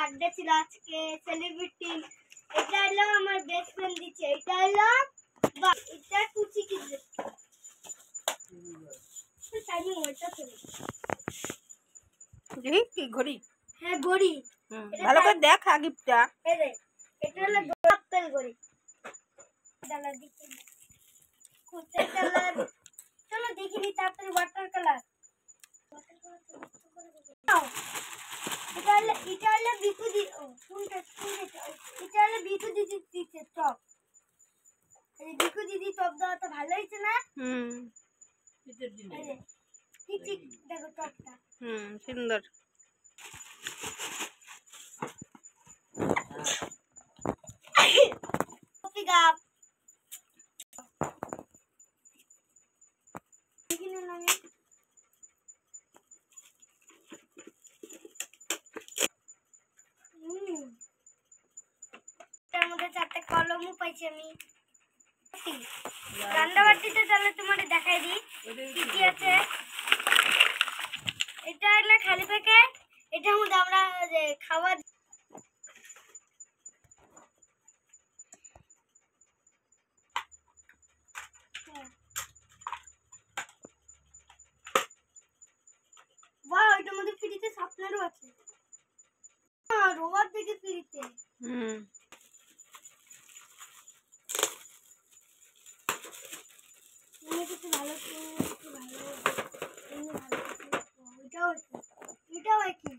Birthday ছিল আজকে celebrity. এটা হলো আমার বেস্ট ফ্রেন্ড দিচ্ছে। এটা হলো বা এটা কুচি কি টাইমিং ওইটা ছিল। দেখি কি ঘড়ি? হ্যাঁ ঘড়ি। ভালো করে দেখ গিফটটা। এই রে এটা হলো গোলাপের ঘড়ি। কালার দিকে কুচি কালার। চলো দেখিনি তাড়াতাড়ি ওয়াটার কালার। এটা হলো বিকু দি কোনটা এটা হলো বিকু দিদি দিচ্ছে টপ। এই বিকু দিদি টপ দাওটা ভালো হয়েছে না? ঠিক ঠিক দেখো টপটা। সুন্দর। কফি কাপ কিনে নামি। এটার মধ্যে 4টে কলমও পাইছি আমি। রান্না বাটিতে তাহলে তোমাদের দেখাই দিই কি কি আছে। এটা হলো খালি প্যাকেট। এটার মধ্যে আমরা যে খাবার এটার মধ্যে ফ্রিতে সাপনারও আছে। রোবট থেকে ফ্রিতে। কিছু ভালো ভালো এটাও একই।